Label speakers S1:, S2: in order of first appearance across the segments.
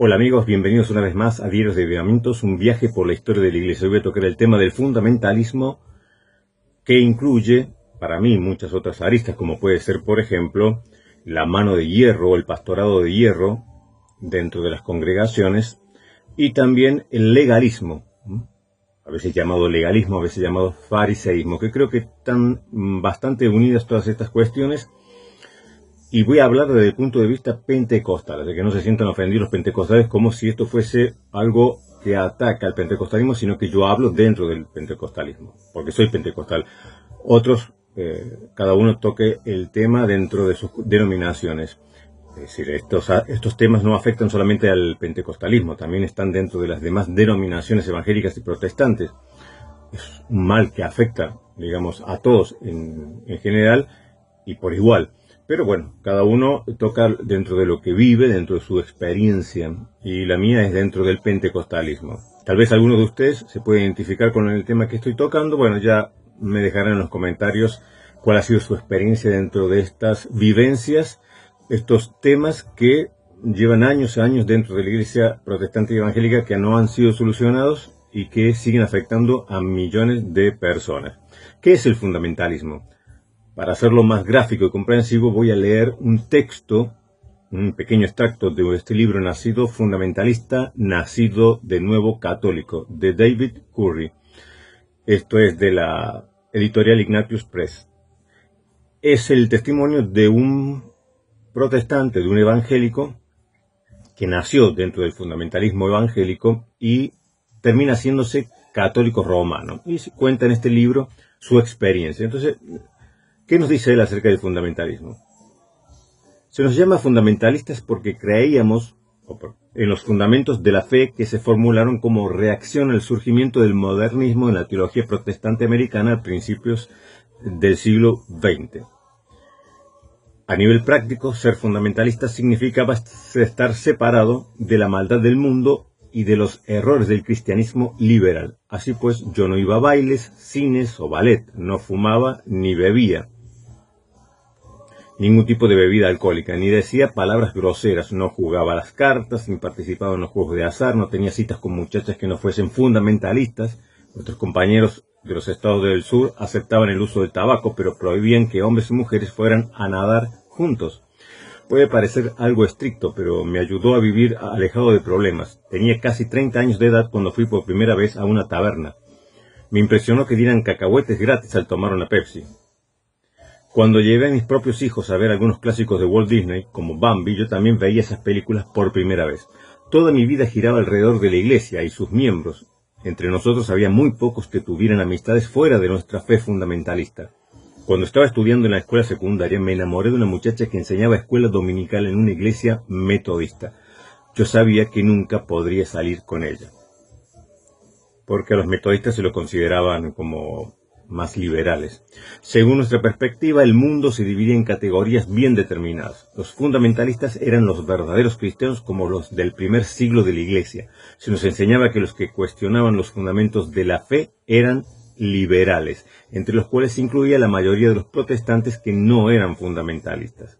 S1: Hola amigos, bienvenidos una vez más a Diarios de Avivamientos, un viaje por la historia de la Iglesia. Hoy voy a tocar el tema del fundamentalismo, que incluye, para mí, muchas otras aristas, como puede ser, por ejemplo, la mano de hierro o el pastorado de hierro dentro de las congregaciones, y también el legalismo, a veces llamado legalismo, a veces llamado fariseísmo, que creo que están bastante unidas todas estas cuestiones. Y voy a hablar desde el punto de vista pentecostal, de que no se sientan ofendidos los pentecostales como si esto fuese algo que ataca al pentecostalismo, sino que yo hablo dentro del pentecostalismo, porque soy pentecostal. Otros, cada uno toque el tema dentro de sus denominaciones. Es decir, estos temas no afectan solamente al pentecostalismo, también están dentro de las demás denominaciones evangélicas y protestantes. Es un mal que afecta, digamos, a todos en general y por igual. Pero bueno, cada uno toca dentro de lo que vive, dentro de su experiencia, y la mía es dentro del pentecostalismo. Tal vez alguno de ustedes se puede identificar con el tema que estoy tocando. Bueno, ya me dejarán en los comentarios cuál ha sido su experiencia dentro de estas vivencias, estos temas que llevan años y años dentro de la iglesia protestante y evangélica que no han sido solucionados y que siguen afectando a millones de personas. ¿Qué es el fundamentalismo? Para hacerlo más gráfico y comprensivo, voy a leer un texto, un pequeño extracto de este libro nacido fundamentalista, nacido de nuevo católico, de David Curry. Esto es de la editorial Ignatius Press. Es el testimonio de un protestante, de un evangélico, que nació dentro del fundamentalismo evangélico y termina haciéndose católico romano. Y cuenta en este libro su experiencia. Entonces, ¿qué nos dice él acerca del fundamentalismo? Se nos llama fundamentalistas porque creíamos en los fundamentos de la fe que se formularon como reacción al surgimiento del modernismo en la teología protestante americana a principios del siglo XX. A nivel práctico, ser fundamentalista significaba estar separado de la maldad del mundo y de los errores del cristianismo liberal. Así pues, yo no iba a bailes, cines o ballet, no fumaba ni bebía ningún tipo de bebida alcohólica, ni decía palabras groseras, no jugaba a las cartas, ni participaba en los juegos de azar, no tenía citas con muchachas que no fuesen fundamentalistas. Nuestros compañeros de los estados del sur aceptaban el uso del tabaco, pero prohibían que hombres y mujeres fueran a nadar juntos. Puede parecer algo estricto, pero me ayudó a vivir alejado de problemas. Tenía casi 30 años de edad cuando fui por primera vez a una taberna. Me impresionó que dieran cacahuetes gratis al tomar una Pepsi. Cuando llevé a mis propios hijos a ver algunos clásicos de Walt Disney, como Bambi, yo también veía esas películas por primera vez. Toda mi vida giraba alrededor de la iglesia y sus miembros. Entre nosotros había muy pocos que tuvieran amistades fuera de nuestra fe fundamentalista. Cuando estaba estudiando en la escuela secundaria, me enamoré de una muchacha que enseñaba escuela dominical en una iglesia metodista. Yo sabía que nunca podría salir con ella, porque a los metodistas se lo consideraban como más liberales. Según nuestra perspectiva, el mundo se dividía en categorías bien determinadas. Los fundamentalistas eran los verdaderos cristianos como los del primer siglo de la Iglesia. Se nos enseñaba que los que cuestionaban los fundamentos de la fe eran liberales, entre los cuales se incluía la mayoría de los protestantes que no eran fundamentalistas.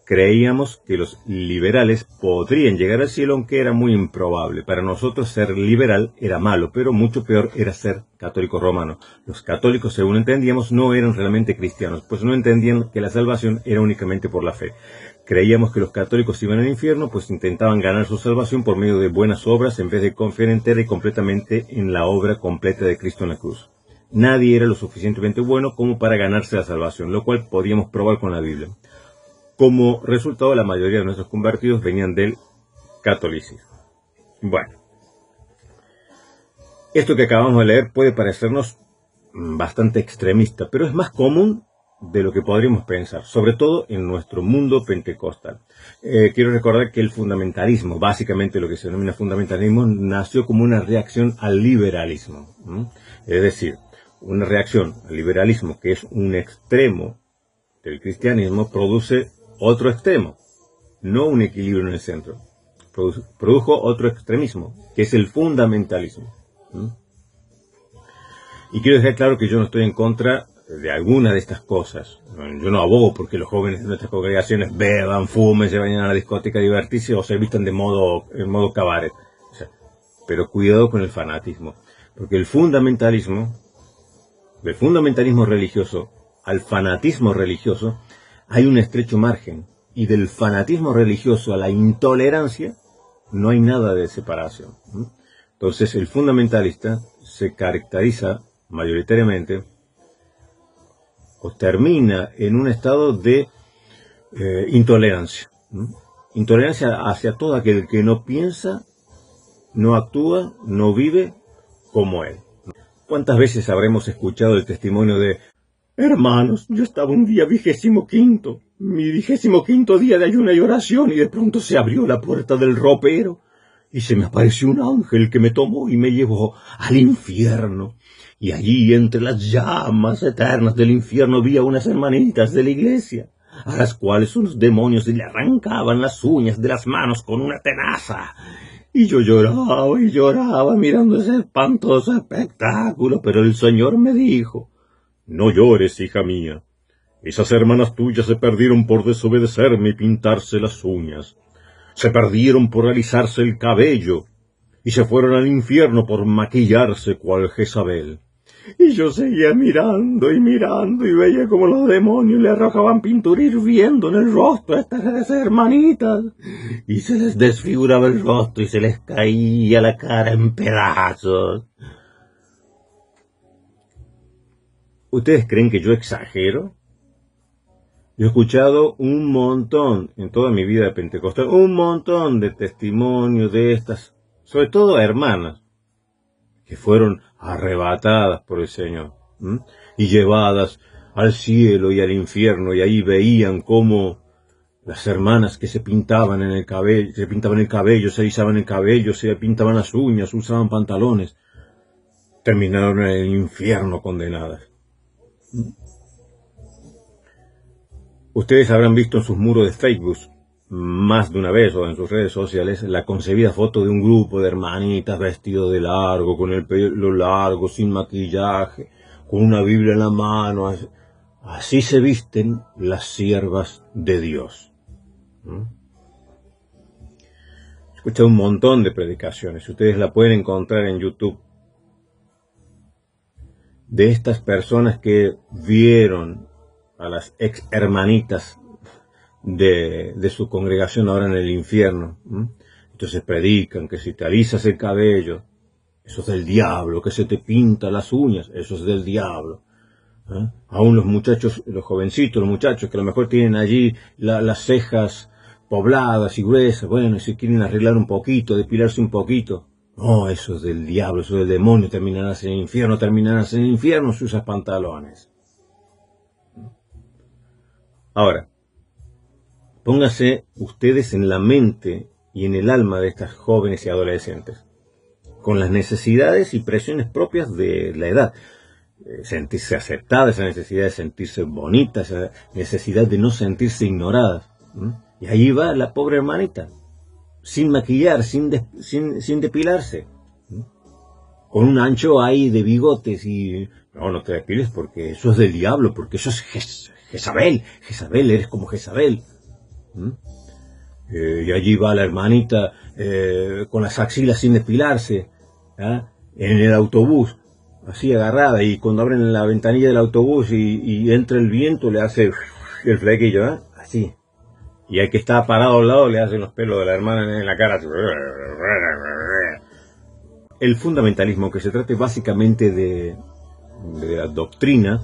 S1: Creíamos que los liberales podrían llegar al cielo, aunque era muy improbable. Para nosotros ser liberal era malo, pero mucho peor era ser católico romano. Los católicos, según entendíamos, no eran realmente cristianos, pues no entendían que la salvación era únicamente por la fe. Creíamos que los católicos iban al infierno, pues intentaban ganar su salvación por medio de buenas obras, en vez de confiar entera y completamente en la obra completa de Cristo en la cruz. Nadie era lo suficientemente bueno como para ganarse la salvación, lo cual podíamos probar con la Biblia. Como resultado, la mayoría de nuestros convertidos venían del catolicismo. Bueno, esto que acabamos de leer puede parecernos bastante extremista, pero es más común de lo que podríamos pensar, sobre todo en nuestro mundo pentecostal. Quiero recordar que el fundamentalismo, básicamente lo que se denomina fundamentalismo, nació como una reacción al liberalismo. Es decir, una reacción al liberalismo, que es un extremo del cristianismo, produce otro extremo, no un equilibrio en el centro. Produjo otro extremismo, que es el fundamentalismo. Y quiero dejar claro que yo no estoy en contra de alguna de estas cosas. Yo no abogo porque los jóvenes de nuestras congregaciones beban, fumen, se vayan a la discoteca a divertirse o se vistan en modo cabaret. O sea, pero cuidado con el fanatismo, porque del fundamentalismo religioso al fanatismo religioso hay un estrecho margen, y del fanatismo religioso a la intolerancia no hay nada de separación. Entonces el fundamentalista se caracteriza mayoritariamente o termina en un estado de intolerancia. Intolerancia hacia todo aquel que no piensa, no actúa, no vive como él. ¿Cuántas veces habremos escuchado el testimonio de: hermanos, yo estaba un día mi 25º día de ayuno y oración, y de pronto se abrió la puerta del ropero y se me apareció un ángel que me tomó y me llevó al infierno? Y allí, entre las llamas eternas del infierno, vi a unas hermanitas de la iglesia, a las cuales unos demonios le arrancaban las uñas de las manos con una tenaza. Y yo lloraba y lloraba mirando ese espantoso espectáculo, pero el Señor me dijo: no llores, hija mía. Esas hermanas tuyas se perdieron por desobedecerme y pintarse las uñas. Se perdieron por alisarse el cabello y se fueron al infierno por maquillarse cual Jezabel. Y yo seguía mirando y veía como los demonios le arrojaban pintura hirviendo en el rostro a estas hermanitas, y se les desfiguraba el rostro y se les caía la cara en pedazos. ¿Ustedes creen que yo exagero? Yo he escuchado un montón, en toda mi vida de pentecostal, un montón de testimonios de estas, sobre todo hermanas, que fueron arrebatadas por el Señor, y llevadas al cielo y al infierno, y ahí veían cómo las hermanas que se pintaban el cabello, se alisaban el cabello, se pintaban las uñas, usaban pantalones, terminaron en el infierno condenadas. Ustedes habrán visto en sus muros de Facebook más de una vez, o en sus redes sociales, la concebida foto de un grupo de hermanitas vestidos de largo, con el pelo largo, sin maquillaje, con una Biblia en la mano. Así se visten las siervas de Dios. He escuchado un montón de predicaciones, ustedes la pueden encontrar en YouTube, de estas personas que vieron a las ex hermanitas de su congregación ahora en el infierno. Entonces predican que si te alisas el cabello, eso es del diablo, que se te pinta las uñas, eso es del diablo. Aún los muchachos, los jovencitos, los muchachos que a lo mejor tienen allí las cejas pobladas y gruesas, bueno, y si quieren arreglar un poquito, depilarse un poquito, no, eso es del diablo, eso es del demonio, terminarás en el infierno si usas pantalones. Ahora, póngase ustedes en la mente y en el alma de estas jóvenes y adolescentes, con las necesidades y presiones propias de la edad. Sentirse aceptadas, esa necesidad de sentirse bonitas, esa necesidad de no sentirse ignoradas. Y ahí va la pobre hermanita, sin maquillar, sin depilarse, con un ancho ahí de bigotes y... No te depiles porque eso es del diablo, porque eso es Jezabel, eres como Jezabel. Y allí va la hermanita con las axilas sin depilarse, en el autobús, así agarrada, y cuando abren la ventanilla del autobús y entra el viento, le hace el flequillo, así. Y al que está parado al lado le hacen los pelos de la hermana en la cara. El fundamentalismo, que se trata básicamente de la doctrina,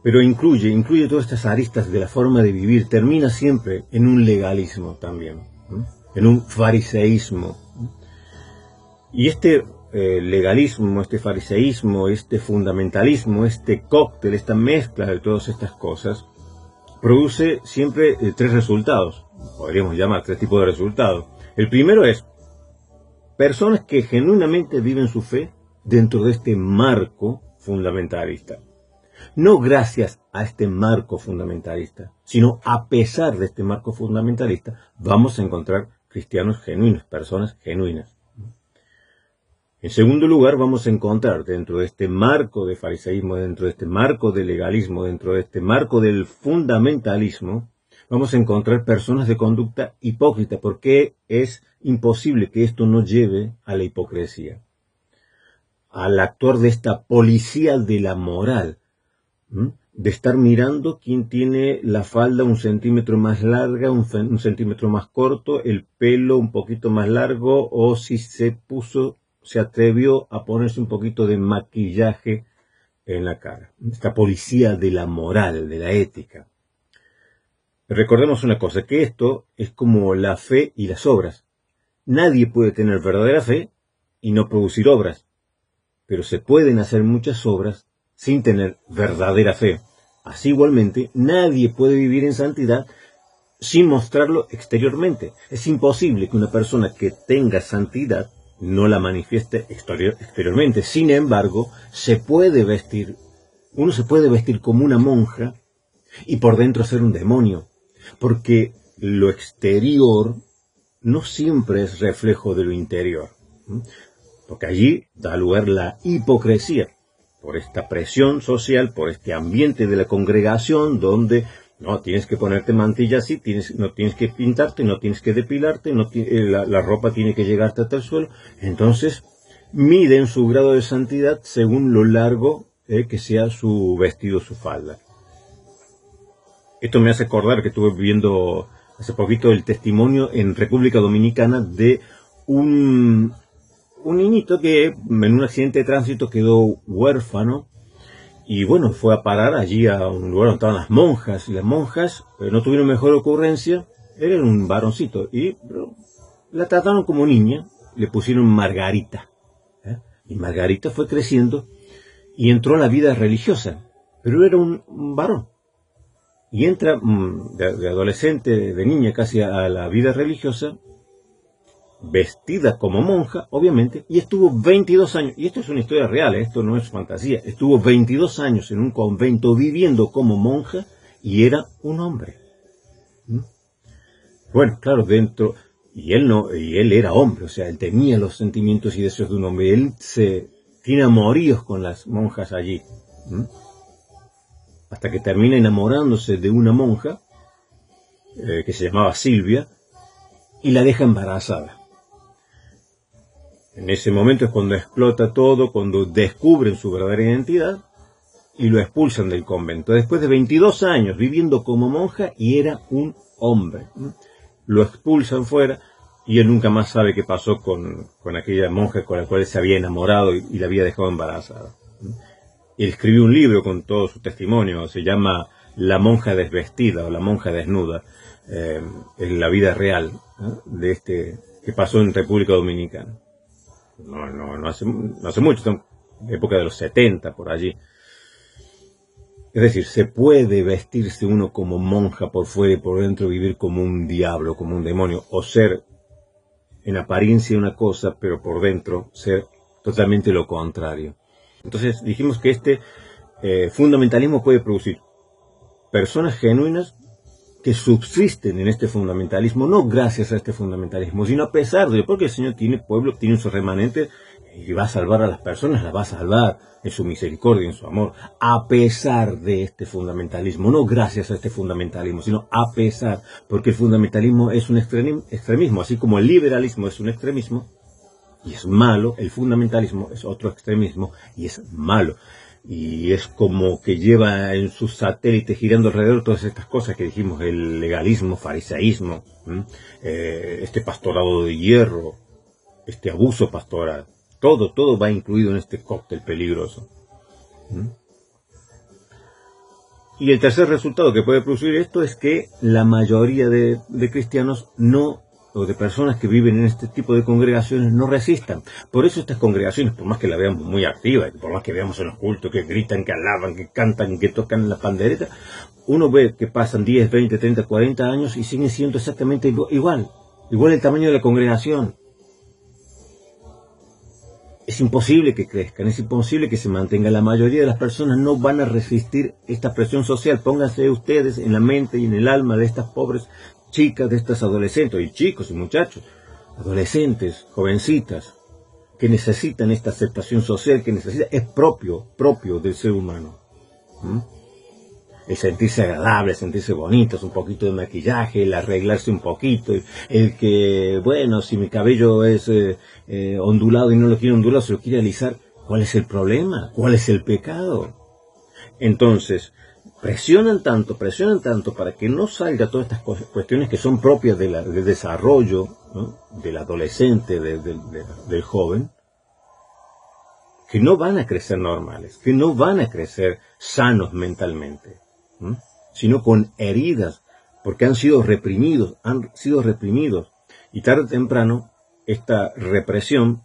S1: pero incluye todas estas aristas de la forma de vivir, termina siempre en un legalismo también, en un fariseísmo. Y este legalismo, este fariseísmo, este fundamentalismo, este cóctel, esta mezcla de todas estas cosas, produce siempre tres resultados, podríamos llamar tres tipos de resultados. El primero es personas que genuinamente viven su fe dentro de este marco fundamentalista. No gracias a este marco fundamentalista, sino a pesar de este marco fundamentalista, vamos a encontrar cristianos genuinos, personas genuinas. En segundo lugar, vamos a encontrar dentro de este marco de fariseísmo, dentro de este marco de legalismo, dentro de este marco del fundamentalismo, vamos a encontrar personas de conducta hipócrita, porque es imposible que esto no lleve a la hipocresía, al actuar de esta policía de la moral, de estar mirando quién tiene la falda 1 centímetro más larga, 1 centímetro más corto, el pelo un poquito más largo, o si se atrevió a ponerse un poquito de maquillaje en la cara. Esta policía de la moral, de la ética. Recordemos una cosa, que esto es como la fe y las obras. Nadie puede tener verdadera fe y no producir obras, pero se pueden hacer muchas obras sin tener verdadera fe. Así igualmente, nadie puede vivir en santidad sin mostrarlo exteriormente. Es imposible que una persona que tenga santidad no la manifieste exteriormente. Sin embargo, uno se puede vestir como una monja y por dentro ser un demonio, porque lo exterior no siempre es reflejo de lo interior, porque allí da lugar la hipocresía, por esta presión social, por este ambiente de la congregación donde no tienes que ponerte mantilla así, no tienes que pintarte, no tienes que depilarte, la ropa tiene que llegarte hasta el suelo. Entonces miden su grado de santidad según lo largo que sea su vestido, su falda. Esto me hace acordar que estuve viendo hace poquito el testimonio en República Dominicana de un niñito que en un accidente de tránsito quedó huérfano y bueno, fue a parar allí a un lugar donde estaban las monjas, y las monjas no tuvieron mejor ocurrencia, era un varoncito, y la trataron como niña, le pusieron Margarita, y Margarita fue creciendo y entró a la vida religiosa, pero era un varón, y entra de adolescente, de niña casi a la vida religiosa, vestida como monja, obviamente, y estuvo 22 años, y esto es una historia real, esto no es fantasía, estuvo 22 años en un convento viviendo como monja, y era un hombre. Bueno, claro, y él era hombre, o sea, él tenía los sentimientos y deseos de un hombre, él tiene amoríos con las monjas allí, hasta que termina enamorándose de una monja, que se llamaba Silvia, y la deja embarazada. En ese momento es cuando explota todo, cuando descubren su verdadera identidad y lo expulsan del convento. Después de 22 años viviendo como monja y era un hombre. Lo expulsan fuera y él nunca más sabe qué pasó con aquella monja con la cual se había enamorado y la había dejado embarazada. Él escribió un libro con todo su testimonio, se llama La monja desvestida o La monja desnuda, en la vida real de que pasó en República Dominicana. No hace mucho, son época de los 70, por allí. Es decir, se puede vestirse uno como monja por fuera y por dentro vivir como un diablo, como un demonio, o ser en apariencia una cosa, pero por dentro ser totalmente lo contrario. Entonces dijimos que este fundamentalismo puede producir personas genuinas que subsisten en este fundamentalismo, no gracias a este fundamentalismo, sino a pesar de, porque el Señor tiene pueblo, tiene sus remanentes, y va a salvar a las personas, las va a salvar en su misericordia, en su amor, a pesar de este fundamentalismo, no gracias a este fundamentalismo, sino a pesar, porque el fundamentalismo es un extremismo, así como el liberalismo es un extremismo, y es malo, el fundamentalismo es otro extremismo, y es malo. Y es como que lleva en su satélite girando alrededor todas estas cosas que dijimos, el legalismo, fariseísmo, este pastorado de hierro, este abuso pastoral, todo va incluido en este cóctel peligroso. Y el tercer resultado que puede producir esto es que la mayoría de cristianos o de personas que viven en este tipo de congregaciones no resistan. Por eso estas congregaciones, por más que las veamos muy activas, por más que veamos en los cultos que gritan, que alaban, que cantan, que tocan la pandereta, uno ve que pasan 10, 20, 30, 40 años y siguen siendo exactamente igual el tamaño de la congregación. Es imposible que crezcan, es imposible que se mantengan. La mayoría de las personas no van a resistir esta presión social. Pónganse ustedes en la mente y en el alma de estas pobres chicas, de estas adolescentes, y chicos y muchachos, adolescentes, jovencitas, que necesitan esta aceptación social, que necesita, es propio del ser humano. El sentirse agradable, el sentirse bonito, es un poquito de maquillaje, el arreglarse un poquito, el que, bueno, si mi cabello es ondulado y no lo quiere ondulado, se lo quiere alisar. ¿Cuál es el problema? ¿Cuál es el pecado? Entonces, presionan tanto para que no salga todas estas cuestiones que son propias del desarrollo, ¿no?, del adolescente, del joven, que no van a crecer normales, que no van a crecer sanos mentalmente, sino con heridas, porque han sido reprimidos, y tarde o temprano esta represión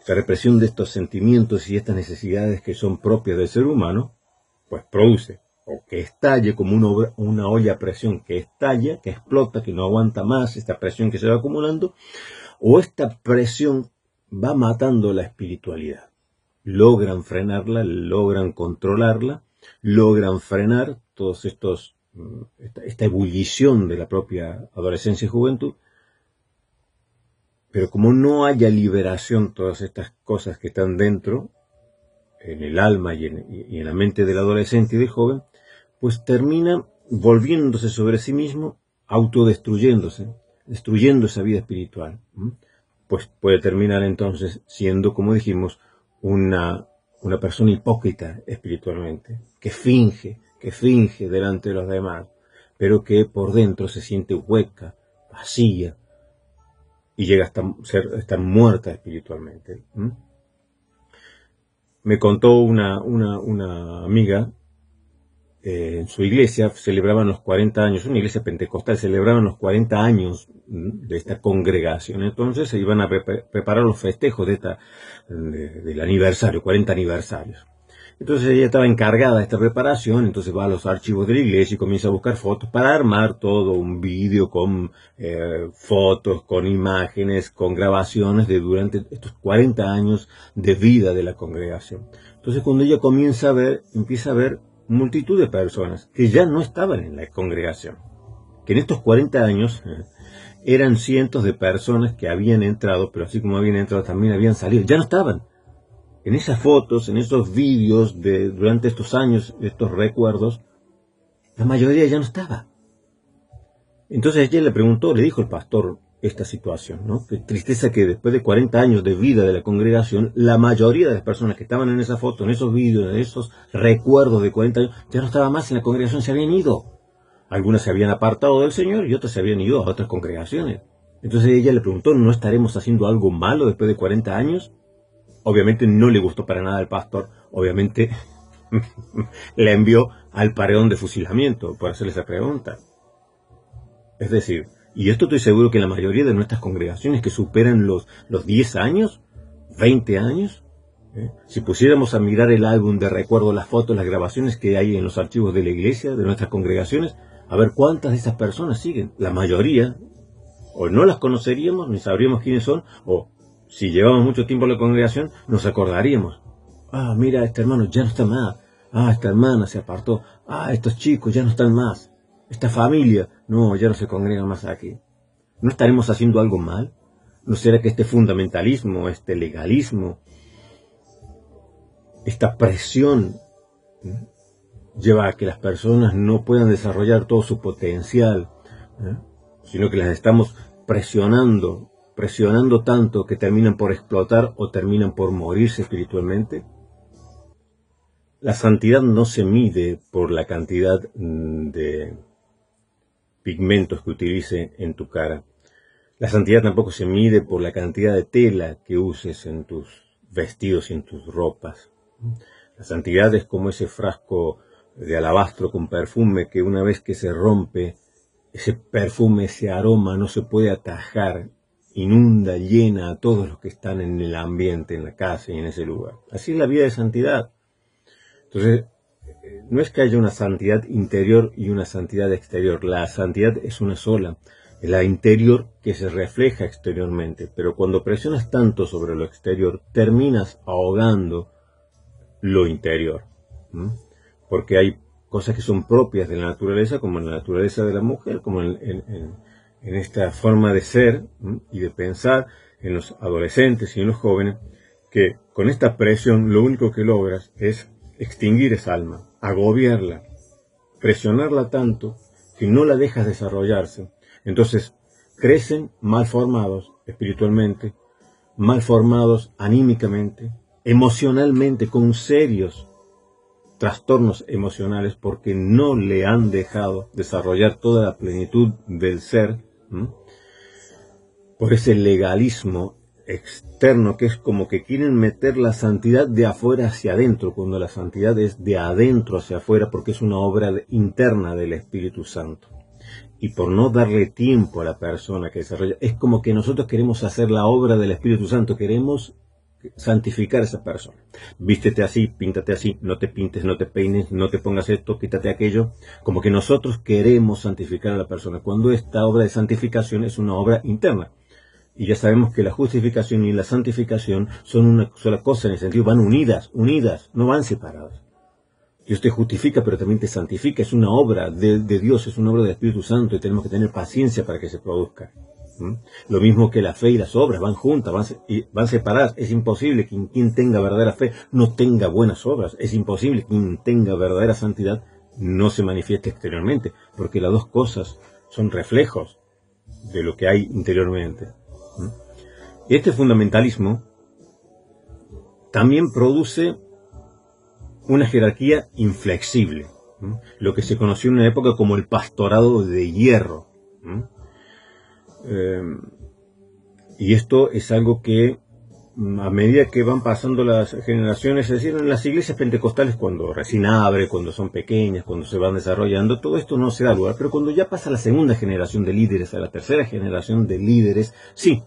S1: de estos sentimientos y estas necesidades que son propias del ser humano, pues produce o que estalle como una olla a presión que estalla, que explota, que no aguanta más esta presión que se va acumulando, o esta presión va matando la espiritualidad. Logran frenarla, logran controlarla, logran frenar todos esta ebullición de la propia adolescencia y juventud. Pero como no haya liberación, todas estas cosas que están dentro, en el alma y en la mente del adolescente y del joven, pues termina volviéndose sobre sí mismo, autodestruyéndose, destruyendo esa vida espiritual. Pues puede terminar entonces siendo, como dijimos, una persona hipócrita espiritualmente, que finge delante de los demás, pero que por dentro se siente hueca, vacía, y llega a estar muerta espiritualmente. Me contó una amiga, en su iglesia celebraban los 40 años, una iglesia pentecostal, celebraban los 40 años de esta congregación. Entonces se iban a preparar los festejos del aniversario, 40 aniversarios. Entonces ella estaba encargada de esta preparación, entonces va a los archivos de la iglesia y comienza a buscar fotos para armar todo un vídeo con fotos, con imágenes, con grabaciones de durante estos 40 años de vida de la congregación. Entonces cuando ella empieza a ver multitud de personas que ya no estaban en la congregación, que en estos 40 años eran cientos de personas que habían entrado, pero así como habían entrado también habían salido, ya no estaban. En esas fotos, en esos vídeos durante estos años, estos recuerdos, la mayoría ya no estaba. Entonces ella le dijo el pastor esta situación, ¿no? Qué tristeza que después de 40 años de vida de la congregación, la mayoría de las personas que estaban en esa foto, en esos vídeos, en esos recuerdos de 40 años, ya no estaban más en la congregación, se habían ido. Algunas se habían apartado del Señor y otras se habían ido a otras congregaciones. Entonces ella le preguntó, ¿no estaremos haciendo algo malo después de 40 años? Obviamente no le gustó para nada al pastor, obviamente le envió al paredón de fusilamiento por hacerle esa pregunta. Es decir, y esto estoy seguro que en la mayoría de nuestras congregaciones que superan los 10 años, 20 años, si pusiéramos a mirar el álbum de recuerdo, las fotos, las grabaciones que hay en los archivos de la iglesia, de nuestras congregaciones, a ver cuántas de esas personas siguen. La mayoría, o no las conoceríamos, ni sabríamos quiénes son, o si llevamos mucho tiempo en la congregación, nos acordaríamos. Ah, mira, este hermano ya no está más. Ah, esta hermana se apartó. Ah, estos chicos ya no están más. Esta familia, no, ya no se congrega más aquí. ¿No estaremos haciendo algo mal? ¿No será que este fundamentalismo, este legalismo, esta presión lleva a que las personas no puedan desarrollar todo su potencial, sino que las estamos presionando tanto que terminan por explotar o terminan por morirse espiritualmente? La santidad no se mide por la cantidad de pigmentos que utilice en tu cara. La santidad tampoco se mide por la cantidad de tela que uses en tus vestidos y en tus ropas. La santidad es como ese frasco de alabastro con perfume que una vez que se rompe, ese perfume, ese aroma no se puede atajar, inunda, llena a todos los que están en el ambiente, en la casa y en ese lugar. Así es la vida de santidad. Entonces, no es que haya una santidad interior y una santidad exterior. La santidad es una sola. Es la interior que se refleja exteriormente. Pero cuando presionas tanto sobre lo exterior, terminas ahogando lo interior. Porque hay cosas que son propias de la naturaleza, como en la naturaleza de la mujer, como en esta forma de ser y de pensar, en los adolescentes y en los jóvenes, que con esta presión lo único que logras es extinguir esa alma, agobiarla, presionarla tanto que no la dejas desarrollarse. Entonces crecen mal formados espiritualmente, mal formados anímicamente, emocionalmente, con serios trastornos emocionales, porque no le han dejado desarrollar toda la plenitud del ser, por ese legalismo externo, que es como que quieren meter la santidad de afuera hacia adentro, cuando la santidad es de adentro hacia afuera, porque es una obra interna del Espíritu Santo. Y por no darle tiempo a la persona que desarrolla, es como que nosotros queremos hacer la obra del Espíritu Santo, queremos santificar a esa persona. Vístete así, píntate así, no te pintes, no te peines, no te pongas esto, quítate aquello. Como que nosotros queremos santificar a la persona, cuando esta obra de santificación es una obra interna. Y ya sabemos que la justificación y la santificación son una sola cosa, en el sentido, van unidas, no van separadas. Dios te justifica, pero también te santifica. Es una obra de Dios, es una obra del Espíritu Santo, y tenemos que tener paciencia para que se produzca. Lo mismo que la fe y las obras, van juntas, van separadas. Es imposible que quien tenga verdadera fe no tenga buenas obras. Es imposible que quien tenga verdadera santidad no se manifieste exteriormente, porque las dos cosas son reflejos de lo que hay interiormente. Este fundamentalismo también produce una jerarquía inflexible, lo que se conoció en una época como el pastorado de hierro. Y esto es algo que, a medida que van pasando las generaciones, es decir, en las iglesias pentecostales, cuando recién abre, cuando son pequeñas, cuando se van desarrollando, todo esto no se da lugar. Pero cuando ya pasa la segunda generación de líderes, a la tercera generación de líderes, sí,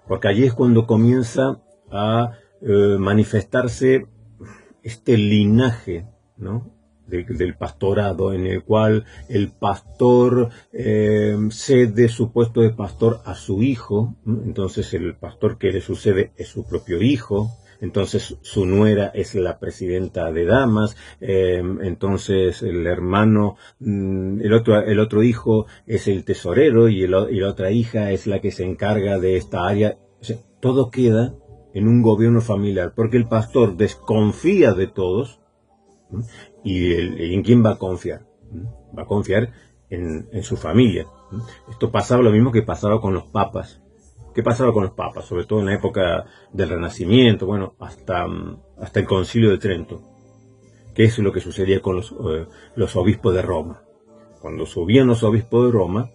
S1: porque allí es cuando comienza a manifestarse este linaje, ¿no?, del pastorado, en el cual el pastor cede su puesto de pastor a su hijo. Entonces el pastor que le sucede es su propio hijo. Entonces su nuera es la presidenta de damas. Entonces el hermano, el otro hijo es el tesorero, y la otra hija es la que se encarga de esta área. O sea, todo queda en un gobierno familiar, porque el pastor desconfía de todos. ¿Y en quién va a confiar? Va a confiar en su familia. Esto pasaba lo mismo que pasaba con los papas. ¿Qué pasaba con los papas? Sobre todo en la época del Renacimiento, bueno, hasta el Concilio de Trento. ¿Qué es lo que sucedía con los obispos de Roma? Cuando subían los obispos de Roma,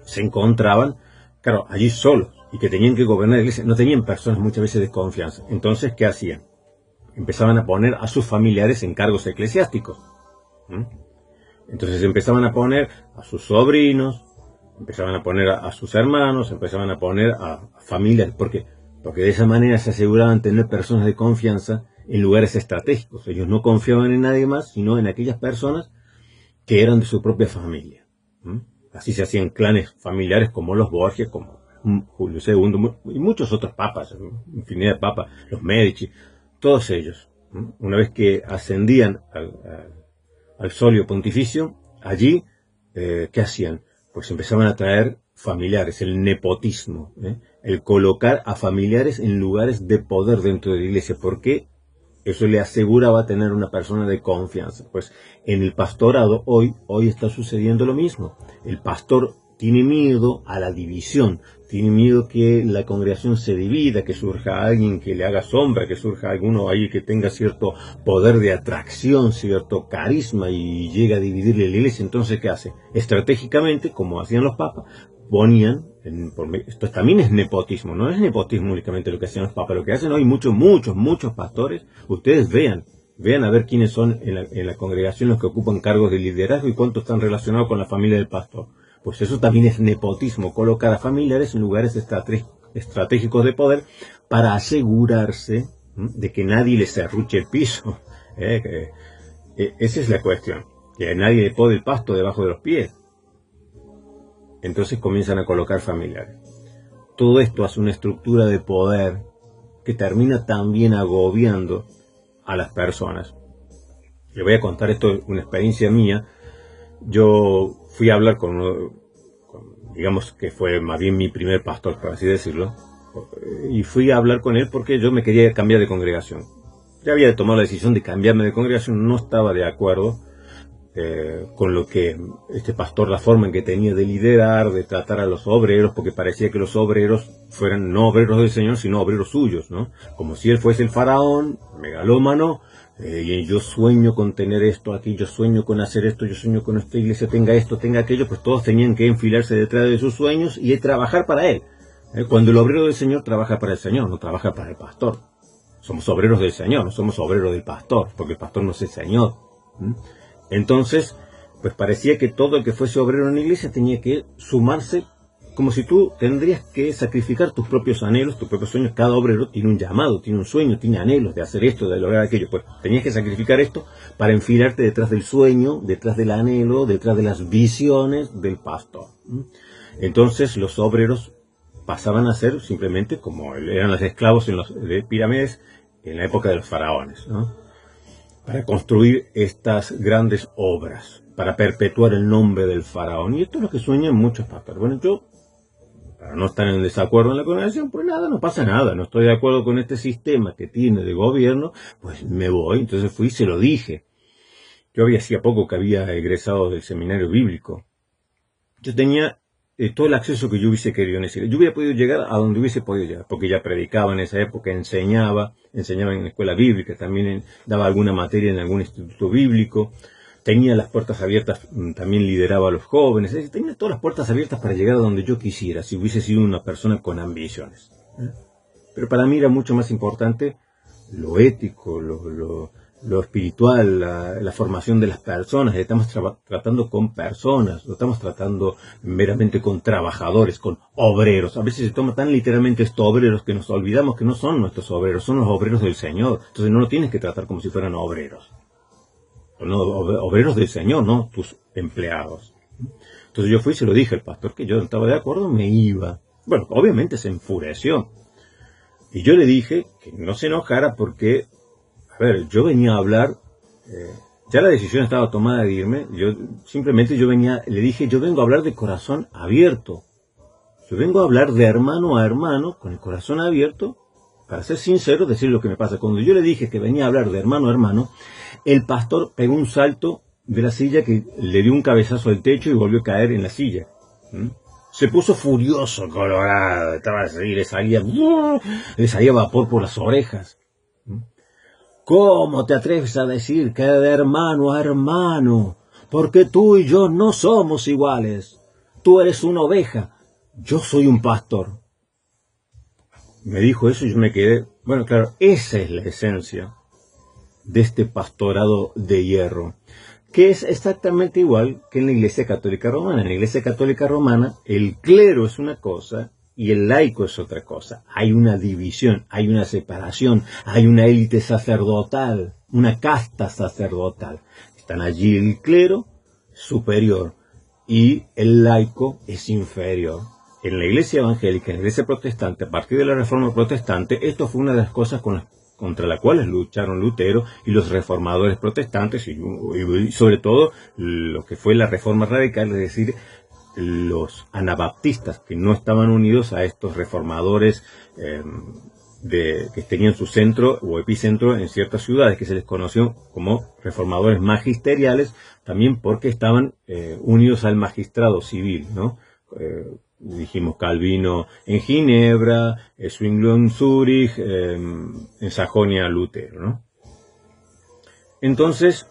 S1: se encontraban, claro, allí solos, y que tenían que gobernar la iglesia. No tenían personas muchas veces de confianza. Entonces, ¿qué hacían? Empezaban a poner a sus familiares en cargos eclesiásticos. Entonces empezaban a poner a sus sobrinos, empezaban a poner a sus hermanos, empezaban a poner a familias. ¿Por qué? Porque de esa manera se aseguraban tener personas de confianza en lugares estratégicos. Ellos no confiaban en nadie más, sino en aquellas personas que eran de su propia familia. Así se hacían clanes familiares como los Borgia, como Julio II y muchos otros papas, infinidad de papas, los Medici. Todos ellos, una vez que ascendían al solio pontificio, allí, ¿qué hacían? Pues empezaban a traer familiares, el nepotismo, el colocar a familiares en lugares de poder dentro de la iglesia, porque eso le aseguraba tener una persona de confianza. Pues en el pastorado hoy está sucediendo lo mismo. El pastor tiene miedo a la división, tiene miedo que la congregación se divida, que surja alguien que le haga sombra, que surja alguno ahí que tenga cierto poder de atracción, cierto carisma, y llega a dividirle la iglesia. Entonces, ¿qué hace? Estratégicamente, como hacían los papas, ponían, esto también es nepotismo, no es nepotismo únicamente lo que hacían los papas, lo que hacen hoy muchos pastores. Ustedes vean a ver quiénes son en la congregación los que ocupan cargos de liderazgo y cuántos están relacionados con la familia del pastor. Pues eso también es nepotismo, colocar a familiares en lugares estratégicos de poder para asegurarse de que nadie les serruche el piso. Esa es la cuestión, que a nadie le pone el pasto debajo de los pies. Entonces comienzan a colocar familiares. Todo esto hace una estructura de poder que termina también agobiando a las personas. Le voy a contar esto, una experiencia mía. Yo fui a hablar con digamos que fue más bien mi primer pastor, por así decirlo, y fui a hablar con él porque yo me quería cambiar de congregación. Ya había tomado la decisión de cambiarme de congregación, no estaba de acuerdo con lo que este pastor, la forma en que tenía de liderar, de tratar a los obreros, porque parecía que los obreros fueran no obreros del Señor, sino obreros suyos, ¿no? Como si él fuese el faraón, megalómano, y yo sueño con tener esto aquí, yo sueño con hacer esto, yo sueño con esta iglesia, tenga esto, tenga aquello, pues todos tenían que enfilarse detrás de sus sueños y trabajar para él. Cuando el obrero del Señor trabaja para el Señor, no trabaja para el pastor. Somos obreros del Señor, no somos obreros del pastor, porque el pastor no es el Señor. Entonces, pues parecía que todo el que fuese obrero en la iglesia tenía que sumarse, como si tú tendrías que sacrificar tus propios anhelos, tus propios sueños. Cada obrero tiene un llamado, tiene un sueño, tiene anhelos de hacer esto, de lograr aquello. Pues tenías que sacrificar esto para enfilarte detrás del sueño, detrás del anhelo, detrás de las visiones del pastor. Entonces los obreros pasaban a ser simplemente como eran los esclavos en las pirámides en la época de los faraones, ¿no? Para construir estas grandes obras, para perpetuar el nombre del faraón. Y esto es lo que sueñan muchos pastores. Bueno, yo, para no estar en desacuerdo en la congregación, pues nada, no pasa nada, no estoy de acuerdo con este sistema que tiene de gobierno, pues me voy. Entonces fui y se lo dije. Yo hacía poco que había egresado del seminario bíblico. Yo tenía todo el acceso que yo hubiese querido en ese. Yo hubiera podido llegar a donde hubiese podido llegar, porque ya predicaba en esa época, enseñaba en la escuela bíblica, también daba alguna materia en algún instituto bíblico, tenía las puertas abiertas, también lideraba a los jóvenes, tenía todas las puertas abiertas para llegar a donde yo quisiera, si hubiese sido una persona con ambiciones. Pero para mí era mucho más importante lo ético, lo espiritual, la formación de las personas. Estamos tratando con personas, no estamos tratando meramente con trabajadores, con obreros. A veces se toma tan literalmente estos obreros que nos olvidamos que no son nuestros obreros, son los obreros del Señor. Entonces no lo tienes que tratar como si fueran obreros. No, obreros del Señor, no tus empleados. Entonces yo fui y se lo dije al pastor que yo no estaba de acuerdo, me iba. Bueno, obviamente se enfureció. Y yo le dije que no se enojara porque, a ver, yo venía a hablar, ya la decisión estaba tomada de irme, le dije, yo vengo a hablar de corazón abierto. Yo vengo a hablar de hermano a hermano, con el corazón abierto, para ser sincero, decir lo que me pasa. Cuando yo le dije que venía a hablar de hermano a hermano, el pastor pegó un salto de la silla que le dio un cabezazo al techo y volvió a caer en la silla. Se puso furioso, colorado, estaba así, le salía vapor por las orejas. ¿Cómo te atreves a decir que de hermano a hermano? Porque tú y yo no somos iguales. Tú eres una oveja, yo soy un pastor. Me dijo eso y yo me quedé. Bueno, claro, esa es la esencia de este pastorado de hierro, que es exactamente igual que en la Iglesia Católica Romana. En la Iglesia Católica Romana, el clero es una cosa y el laico es otra cosa. Hay una división, hay una separación, hay una élite sacerdotal, una casta sacerdotal. Están allí el clero superior y el laico es inferior. En la Iglesia evangélica, en la Iglesia protestante, a partir de la Reforma protestante, esto fue una de las cosas contra las cuales lucharon Lutero y los reformadores protestantes, y sobre todo lo que fue la Reforma radical, es decir, los anabaptistas, que no estaban unidos a estos reformadores que tenían su centro o epicentro en ciertas ciudades, que se les conoció como reformadores magisteriales, también porque estaban unidos al magistrado civil, ¿no? Dijimos Calvino en Ginebra, Zwinglio en Zúrich, en Sajonia Lutero, ¿no? Entonces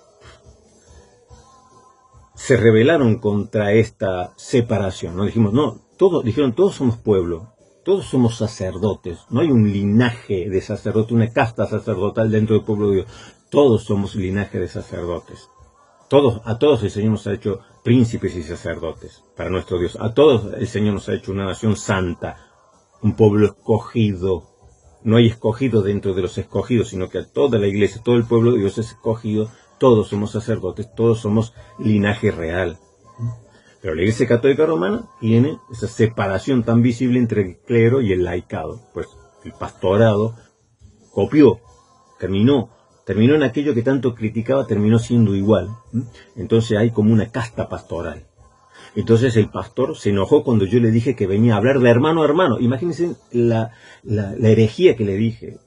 S1: se rebelaron contra esta separación, ¿no? Dijeron todos somos pueblo, todos somos sacerdotes, no hay un linaje de sacerdote, una casta sacerdotal dentro del pueblo de Dios, todos somos linaje de sacerdotes. A todos el Señor nos ha hecho príncipes y sacerdotes para nuestro Dios. A todos el Señor nos ha hecho una nación santa, un pueblo escogido. No hay escogido dentro de los escogidos, sino que a toda la iglesia, todo el pueblo de Dios es escogido. Todos somos sacerdotes, todos somos linaje real. Pero la Iglesia Católica Romana tiene esa separación tan visible entre el clero y el laicado. Pues el pastorado copió, terminó en aquello que tanto criticaba, terminó siendo igual. Entonces hay como una casta pastoral. Entonces el pastor se enojó cuando yo le dije que venía a hablar de hermano a hermano. Imagínense la herejía que le dije,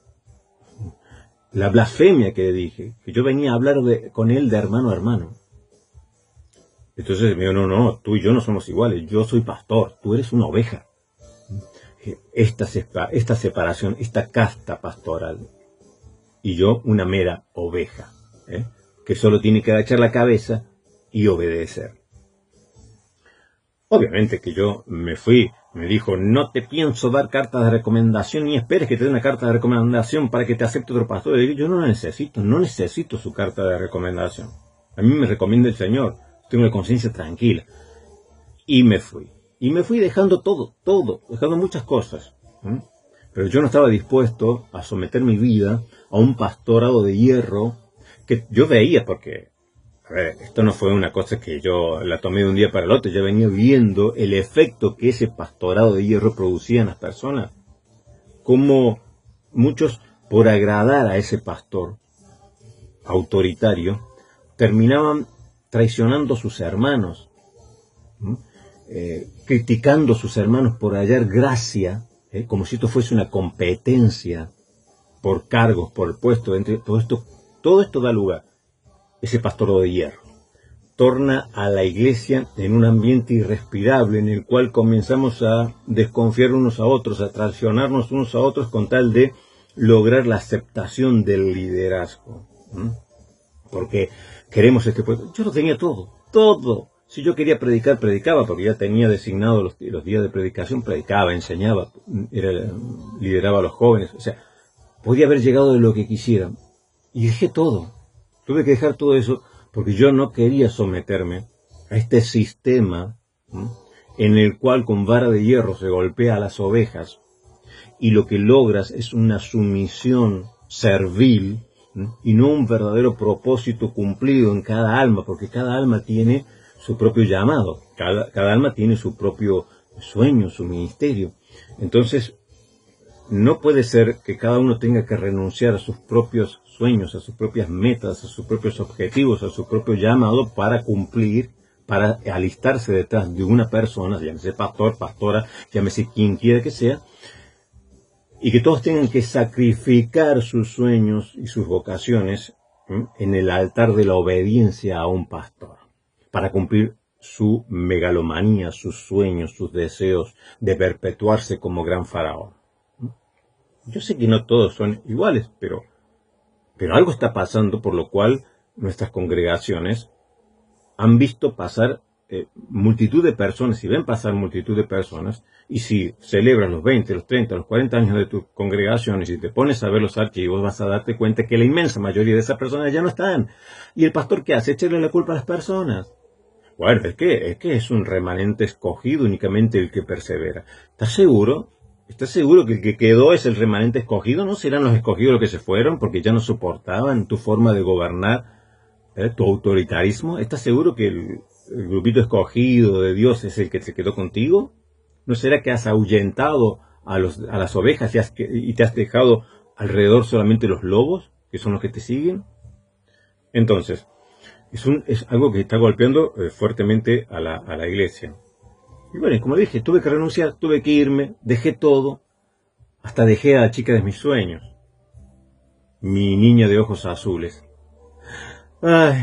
S1: la blasfemia que le dije, que yo venía a hablar con él de hermano a hermano. Entonces me dijo, no, tú y yo no somos iguales, yo soy pastor, tú eres una oveja. Esta separación, esta casta pastoral, y yo una mera oveja, que solo tiene que agachar la cabeza y obedecer. Obviamente que yo me fui, me dijo, no te pienso dar cartas de recomendación, ni esperes que te dé una carta de recomendación para que te acepte otro pastor. Y yo no la necesito, no necesito su carta de recomendación. A mí me recomienda el Señor, tengo la conciencia tranquila. Y me fui. Y me fui dejando todo, dejando muchas cosas. Pero yo no estaba dispuesto a someter mi vida a un pastorado de hierro que yo veía, porque a ver, esto no fue una cosa que yo la tomé de un día para el otro, yo venía viendo el efecto que ese pastorado de hierro producía en las personas. Como muchos, por agradar a ese pastor autoritario, terminaban traicionando a sus hermanos, criticando a sus hermanos por hallar gracia, como si esto fuese una competencia por cargos, por el puesto, todo esto da lugar. Ese pastorado de hierro torna a la iglesia en un ambiente irrespirable en el cual comenzamos a desconfiar unos a otros, a traicionarnos unos a otros con tal de lograr la aceptación del liderazgo. Porque queremos este puesto. Yo lo tenía todo. Si yo quería predicar, predicaba, porque ya tenía designado los días de predicación, predicaba, enseñaba, lideraba a los jóvenes. O sea, podía haber llegado de lo que quisiera. Y dejé todo. Tuve que dejar todo eso porque yo no quería someterme a este sistema en el cual con vara de hierro se golpea a las ovejas y lo que logras es una sumisión servil y no un verdadero propósito cumplido en cada alma, porque cada alma tiene su propio llamado, cada alma tiene su propio sueño, su ministerio. Entonces, no puede ser que cada uno tenga que renunciar a sus propios sueños, a sus propias metas, a sus propios objetivos, a su propio llamado para cumplir, para alistarse detrás de una persona, llámese pastor, pastora, llámese quien quiera que sea, y que todos tengan que sacrificar sus sueños y sus vocaciones en el altar de la obediencia a un pastor, para cumplir su megalomanía, sus sueños, sus deseos de perpetuarse como gran faraón. Yo sé que no todos son iguales, pero algo está pasando por lo cual nuestras congregaciones han visto pasar multitud de personas, y ven pasar multitud de personas, y si celebras los 20, los 30, los 40 años de tu congregación, y si te pones a ver los archivos, vas a darte cuenta que la inmensa mayoría de esas personas ya no están. ¿Y el pastor qué hace? Echarle la culpa a las personas. Bueno, es que es un remanente escogido únicamente el que persevera. ¿Estás seguro? ¿Estás seguro que el que quedó es el remanente escogido? ¿No serán los escogidos los que se fueron porque ya no soportaban tu forma de gobernar, tu autoritarismo? ¿Estás seguro que el grupito escogido de Dios es el que se quedó contigo? ¿No será que has ahuyentado a las ovejas y te has dejado alrededor solamente los lobos, que son los que te siguen? Entonces, es algo que está golpeando fuertemente a la iglesia. Y bueno, como dije, tuve que renunciar, tuve que irme, dejé todo, hasta dejé a la chica de mis sueños, mi niña de ojos azules. Ay,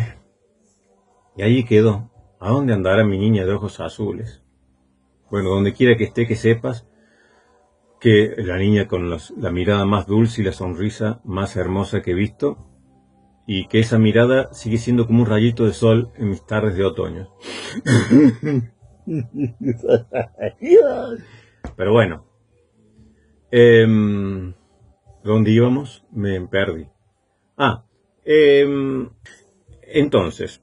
S1: y allí quedó. ¿A dónde andará mi niña de ojos azules? Bueno, donde quiera que esté, que sepas que la niña con la mirada más dulce y la sonrisa más hermosa que he visto, y que esa mirada sigue siendo como un rayito de sol en mis tardes de otoño. Pero bueno, ¿dónde íbamos? Me perdí. Entonces,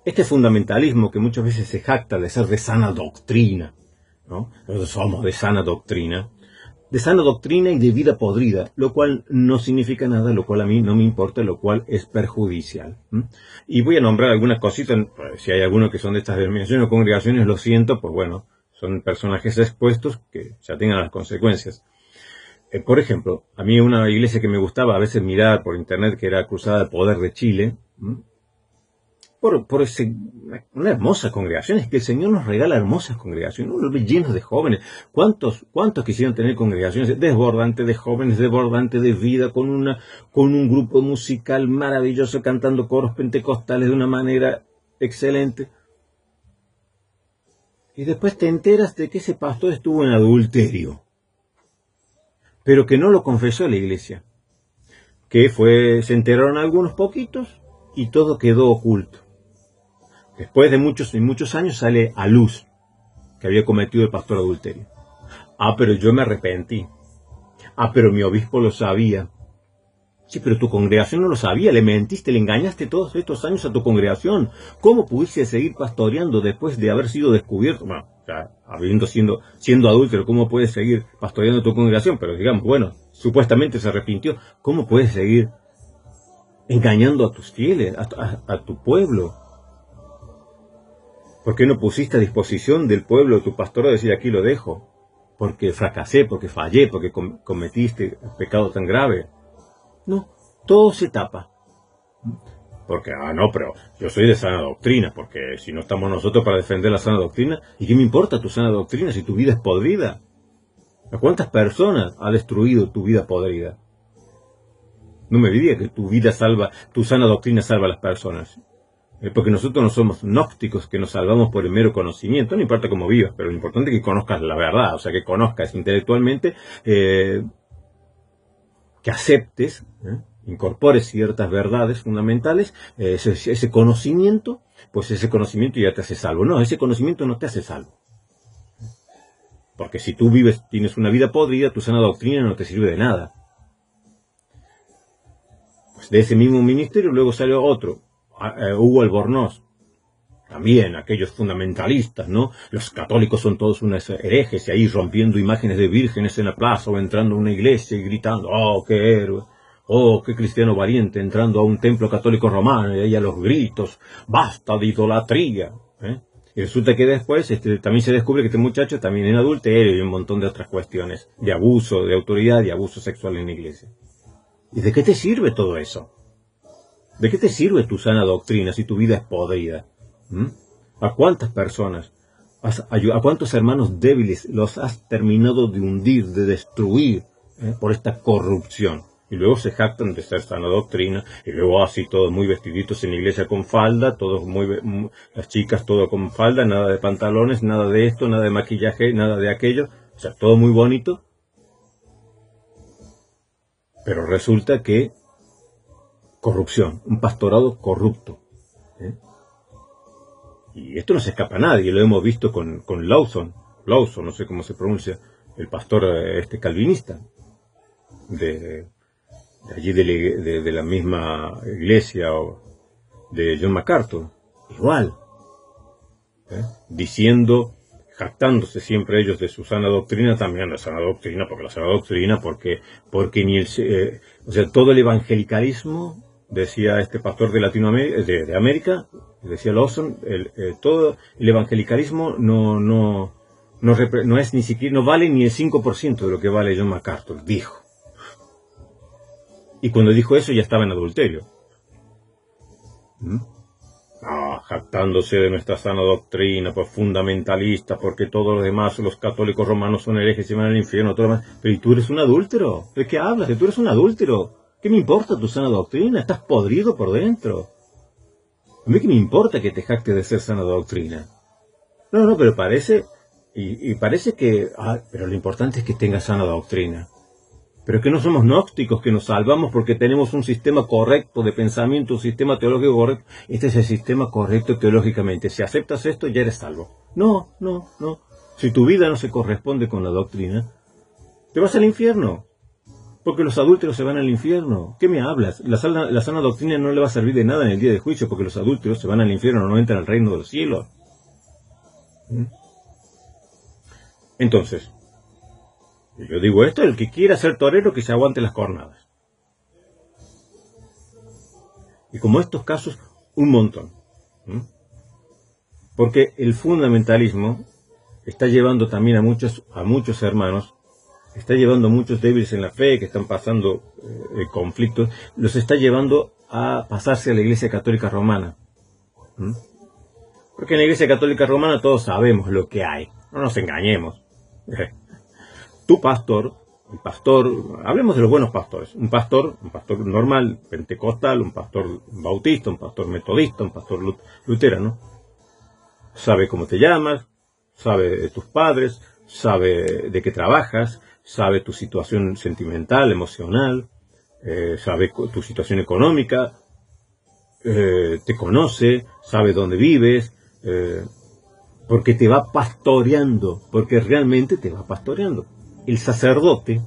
S1: este fundamentalismo que muchas veces se jacta de ser de sana doctrina, ¿no? Nosotros somos de sana doctrina y de vida podrida, lo cual no significa nada, lo cual a mí no me importa, lo cual es perjudicial. Y voy a nombrar algunas cositas, si hay algunos que son de estas denominaciones o congregaciones, lo siento, pues bueno, son personajes expuestos que ya tengan las consecuencias. Por ejemplo, a mí una iglesia que me gustaba a veces mirar por internet, que era Cruzada del Poder de Chile, una hermosa congregación. Es que el Señor nos regala hermosas congregaciones, uno lo ve llenos de jóvenes. ¿Cuántos quisieran tener congregaciones desbordantes de jóvenes, desbordantes de vida, con un grupo musical maravilloso, cantando coros pentecostales de una manera excelente? Y después te enteras de que ese pastor estuvo en adulterio, pero que no lo confesó a la iglesia, que se enteraron algunos poquitos y todo quedó oculto. Después de muchos años sale a luz que había cometido el pastor adulterio. Pero yo me arrepentí. Pero mi obispo lo sabía. Sí, pero tu congregación no lo sabía, le mentiste, le engañaste todos estos años a tu congregación. ¿Cómo pudiste seguir pastoreando después de haber sido descubierto? Bueno, siendo adúltero, ¿cómo puedes seguir pastoreando tu congregación? Pero digamos, bueno, supuestamente se arrepintió. ¿Cómo puedes seguir engañando a tus fieles, a tu pueblo? ¿Por qué no pusiste a disposición del pueblo de tu pastor a decir aquí lo dejo? Porque fracasé, porque fallé, porque cometiste pecado tan grave. No, todo se tapa. Porque, no, pero yo soy de sana doctrina, porque si no estamos nosotros para defender la sana doctrina, ¿y qué me importa tu sana doctrina si tu vida es podrida? ¿A cuántas personas ha destruido tu vida podrida? No me digas que tu sana doctrina salva a las personas. Porque nosotros no somos gnósticos que nos salvamos por el mero conocimiento, no importa cómo vivas, pero lo importante es que conozcas la verdad, o sea, que conozcas intelectualmente, que aceptes, incorpores ciertas verdades fundamentales, ese conocimiento, pues ese conocimiento ya te hace salvo. No, ese conocimiento no te hace salvo. Porque si tú tienes una vida podrida, tu sana doctrina no te sirve de nada. Pues de ese mismo ministerio luego salió otro, Hugo Albornoz, también aquellos fundamentalistas, ¿no? Los católicos son todos unos herejes, y ahí rompiendo imágenes de vírgenes en la plaza o entrando a una iglesia y gritando, ¡oh, qué héroe! ¡Oh, qué cristiano valiente! Entrando a un templo católico romano y ahí a los gritos, ¡basta de idolatría! Y resulta que después también se descubre que este muchacho también en adulterio y un montón de otras cuestiones de abuso de autoridad y abuso sexual en la iglesia. ¿Y de qué te sirve todo eso? ¿De qué te sirve tu sana doctrina si tu vida es podrida? ¿A cuántas personas, a cuántos hermanos débiles los has terminado de hundir, de destruir por esta corrupción? Y luego se jactan de ser sana doctrina, y luego así todos muy vestiditos en la iglesia con falda, las chicas todo con falda, nada de pantalones, nada de esto, nada de maquillaje, nada de aquello, o sea, todo muy bonito. Pero resulta que corrupción, un pastorado corrupto. Y esto no se escapa a nadie, lo hemos visto con Lawson, no sé cómo se pronuncia, el pastor calvinista, de allí de la misma iglesia o de John MacArthur, igual, diciendo, jactándose siempre ellos de su sana doctrina, también la sana doctrina, porque ni todo el evangelicalismo, decía este pastor de Latinoamérica, de América, decía Lawson, todo el evangelicalismo no es ni siquiera, no vale ni el 5% de lo que vale John MacArthur, dijo. Y cuando dijo eso ya estaba en adulterio. Jactándose de nuestra sana doctrina, pues fundamentalista, porque todos los demás, los católicos romanos son herejes y van al infierno, todo lo demás. Pero ¿y tú eres un adúltero? ¿De qué hablas? ¿Tú eres un adúltero? ¿Qué me importa tu sana doctrina? Estás podrido por dentro. ¿A mí qué me importa que te jactes de ser sana doctrina? No, pero parece que, pero lo importante es que tengas sana doctrina. Pero es que no somos gnósticos que nos salvamos porque tenemos un sistema correcto de pensamiento, un sistema teológico correcto. Este es el sistema correcto teológicamente. Si aceptas esto, ya eres salvo. No. Si tu vida no se corresponde con la doctrina, te vas al infierno. Porque los adúlteros se van al infierno. ¿Qué me hablas? La sana doctrina no le va a servir de nada en el día de juicio, porque los adúlteros se van al infierno, no entran al reino de los cielos. Entonces, yo digo esto, el que quiera ser torero, que se aguante las cornadas. Y como estos casos, un montón. Porque el fundamentalismo está llevando también a muchos hermanos, está llevando a muchos débiles en la fe, que están pasando conflictos, los está llevando a pasarse a la Iglesia Católica Romana. ¿Mm? Porque en la Iglesia Católica Romana todos sabemos lo que hay, no nos engañemos. Tu pastor, el pastor, hablemos de los buenos pastores, un pastor normal, pentecostal, un pastor bautista, un pastor metodista, un pastor luterano, sabe cómo te llamas, sabe de tus padres, sabe de qué trabajas, sabe tu situación sentimental, emocional, sabe tu situación económica, te conoce, sabe dónde vives, porque te va pastoreando, porque realmente te va pastoreando. El sacerdote,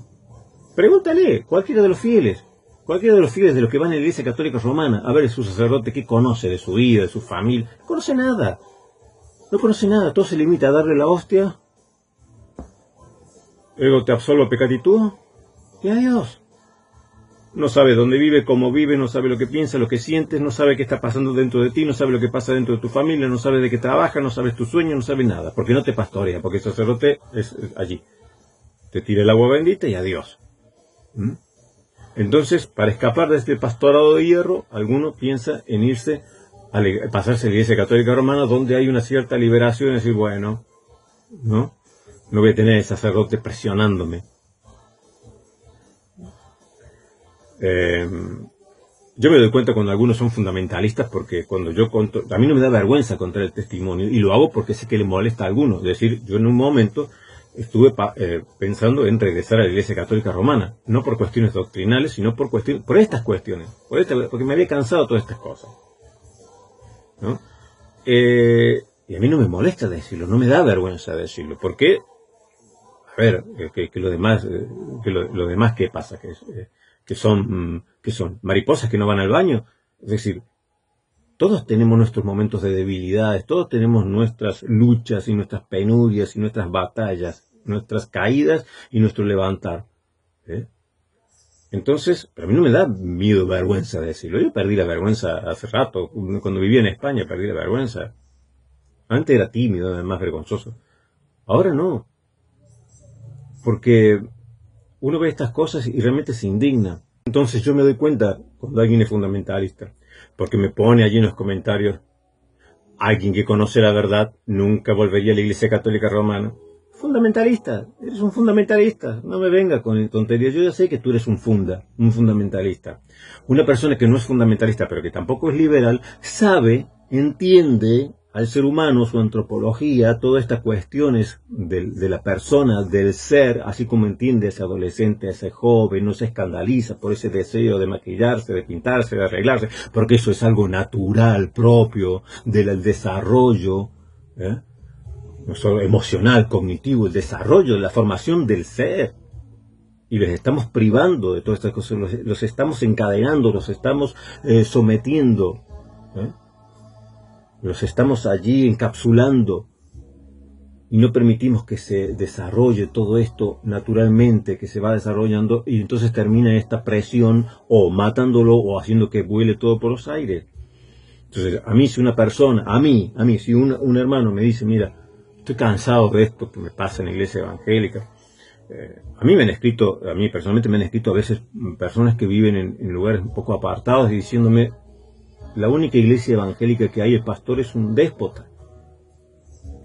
S1: pregúntale, cualquiera de los fieles de los que van a la Iglesia Católica Romana, a ver su sacerdote qué conoce de su vida, de su familia, no conoce nada, todo se limita a darle la hostia, luego te absolvo pecatitud, y adiós. No sabe dónde vive, cómo vive, no sabe lo que piensa, lo que sientes, no sabe qué está pasando dentro de ti, no sabe lo que pasa dentro de tu familia, no sabe de qué trabaja, no sabes tus sueños, no sabe nada, porque no te pastorea, porque el sacerdote es allí. Te tira el agua bendita y adiós. ¿Mm? Entonces, para escapar de este pastorado de hierro, alguno piensa en irse a pasarse a la Iglesia Católica Romana, donde hay una cierta liberación, y decir, bueno, no voy a tener el sacerdote presionándome. Yo me doy cuenta cuando algunos son fundamentalistas, porque cuando yo conto, a mí no me da vergüenza contar el testimonio, y lo hago porque sé que le molesta a algunos. Es decir, yo en un momento estuve pensando en regresar a la Iglesia Católica Romana, no por cuestiones doctrinales, sino por estas cuestiones, porque me había cansado de todas estas cosas, ¿no? Y a mí no me molesta decirlo, no me da vergüenza decirlo, porque, a ver, que lo demás, ¿qué pasa? Que son mariposas que no van al baño. Es decir, todos tenemos nuestros momentos de debilidades, todos tenemos nuestras luchas y nuestras penurias y nuestras batallas, nuestras caídas y nuestro levantar. Entonces, pero a mí no me da miedo, vergüenza decirlo. Yo perdí la vergüenza hace rato, cuando vivía en España perdí la vergüenza. Antes era tímido, más vergonzoso. Ahora no. Porque uno ve estas cosas y realmente se indigna. Entonces yo me doy cuenta cuando alguien es fundamentalista, porque me pone allí en los comentarios, alguien que conoce la verdad nunca volvería a la Iglesia Católica Romana. Fundamentalista, eres un fundamentalista, no me venga con tonterías. Yo ya sé que tú eres un fundamentalista. Una persona que no es fundamentalista, pero que tampoco es liberal, entiende al ser humano, su antropología, todas estas cuestiones de la persona, del ser, así como entiende a ese adolescente, a ese joven, no se escandaliza por ese deseo de maquillarse, de pintarse, de arreglarse, porque eso es algo natural, propio del desarrollo, emocional, cognitivo, el desarrollo, la formación del ser. Y les estamos privando de todas estas cosas, los estamos encadenando, los estamos sometiendo, los estamos allí encapsulando y no permitimos que se desarrolle todo esto naturalmente, que se va desarrollando, y entonces termina esta presión o matándolo o haciendo que vuele todo por los aires. Entonces, a mí si una persona, si un hermano me dice, mira, estoy cansado de esto que me pasa en la iglesia evangélica. A mí personalmente me han escrito a veces personas que viven en lugares un poco apartados y diciéndome, la única iglesia evangélica que hay, el pastor es un déspota.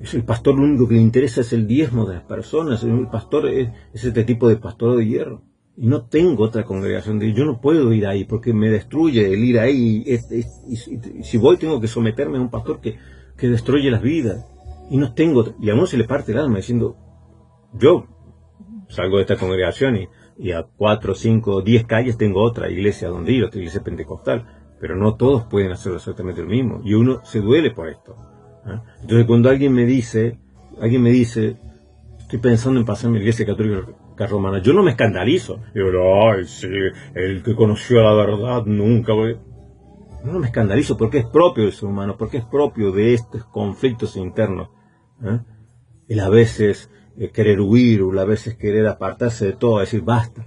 S1: Es el pastor, lo único que le interesa es el diezmo de las personas. El pastor es este tipo de pastor de hierro. Y no tengo otra congregación yo no puedo ir ahí porque me destruye el ir ahí. Y si voy tengo que someterme a un pastor que destruye las vidas. Y a uno se le parte el alma diciendo, yo salgo de esta congregación y a 4, 5, 10 calles tengo otra iglesia donde ir, otra iglesia pentecostal. Pero no todos pueden hacer exactamente lo mismo. Y uno se duele por esto. Entonces cuando alguien me dice, estoy pensando en pasarme a la Iglesia Católica Romana, yo no me escandalizo. Digo, ay, sí, el que conoció la verdad nunca voy. No me escandalizo porque es propio del ser humano, porque es propio de estos conflictos internos. El a veces querer huir, o a veces querer apartarse de todo, decir, basta,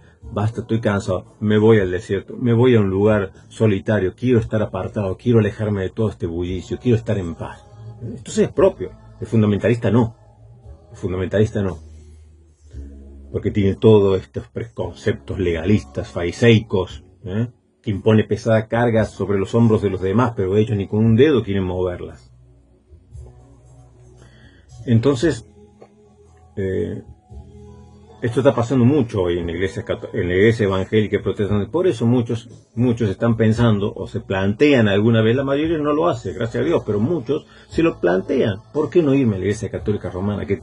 S1: estoy cansado, me voy al desierto, me voy a un lugar solitario, quiero estar apartado, quiero alejarme de todo este bullicio, quiero estar en paz. Entonces es propio, el fundamentalista no, porque tiene todos estos preconceptos legalistas, fariseicos, que impone pesadas cargas sobre los hombros de los demás, pero ellos ni con un dedo quieren moverlas. Entonces, esto está pasando mucho hoy en la iglesia evangélica y protestante. Por eso muchos están pensando o se plantean alguna vez, la mayoría no lo hace, gracias a Dios, pero muchos se lo plantean. ¿Por qué no irme a la iglesia católica romana, que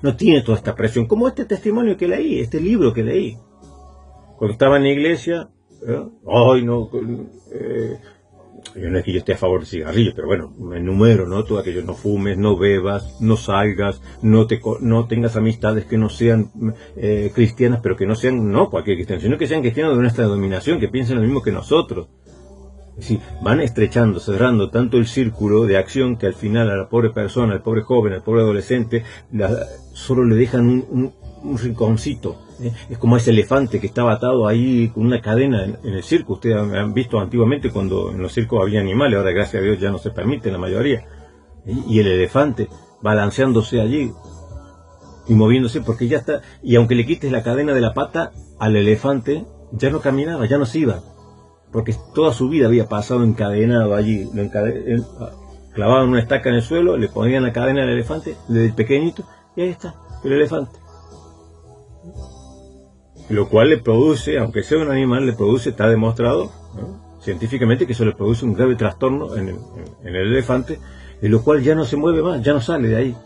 S1: no tiene toda esta presión? Como este testimonio que leí, este libro que leí. Cuando estaba en la iglesia, ay no, yo no es que yo esté a favor de cigarrillos, pero bueno, me enumero, ¿no? Todo aquello: no fumes, no bebas, no salgas, no tengas amistades que no sean cristianas, pero que no sean, no cualquier cristiano, sino que sean cristianos de nuestra denominación, que piensen lo mismo que nosotros. Es decir, van estrechando, cerrando tanto el círculo de acción que al final a la pobre persona, al pobre joven, al pobre adolescente, solo le dejan un rinconcito. Es como ese elefante que estaba atado ahí con una cadena en el circo. Ustedes han visto antiguamente cuando en los circos había animales, ahora gracias a Dios ya no se permite la mayoría. Y el elefante balanceándose allí y moviéndose porque ya está. Y aunque le quites la cadena de la pata al elefante, ya no caminaba, ya no se iba. Porque toda su vida había pasado encadenado allí. Clavaban una estaca en el suelo, le ponían la cadena al elefante, desde el pequeñito, y ahí está, el elefante. Lo cual le produce, aunque sea un animal, está demostrado, ¿no?, científicamente, que eso le produce un grave trastorno en el elefante, de lo cual ya no se mueve más, ya no sale de ahí.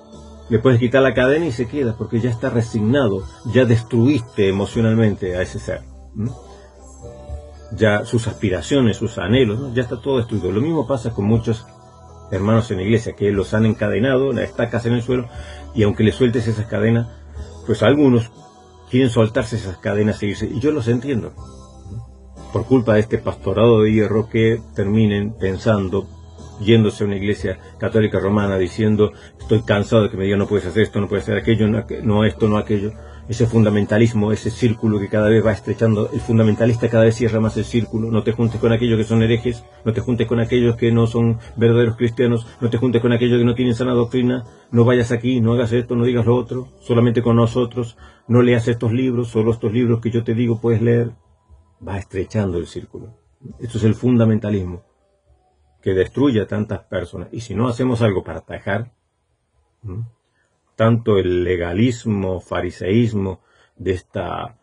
S1: Le puedes quitar la cadena y se queda, porque ya está resignado, ya destruiste emocionalmente a ese ser, ¿no? Ya sus aspiraciones, sus anhelos, ¿no?, ya está todo destruido. Lo mismo pasa con muchos hermanos en la iglesia, que los han encadenado, las estacas en el suelo, y aunque le sueltes esas cadenas, pues algunos quieren soltarse esas cadenas e irse, y yo los entiendo, por culpa de este pastorado de hierro, que terminen pensando, yéndose a una iglesia católica romana diciendo: estoy cansado de que me digan no puedes hacer esto, no puedes hacer aquello, no esto, no aquello. Ese fundamentalismo, ese círculo que cada vez va estrechando, el fundamentalista cada vez cierra más el círculo. No te juntes con aquellos que son herejes, no te juntes con aquellos que no son verdaderos cristianos, no te juntes con aquellos que no tienen sana doctrina, no vayas aquí, no hagas esto, no digas lo otro, solamente con nosotros, no leas estos libros, solo estos libros que yo te digo puedes leer. Va estrechando el círculo. Esto es el fundamentalismo, que destruye a tantas personas. Y si no hacemos algo para atajar tanto el legalismo, fariseísmo de esta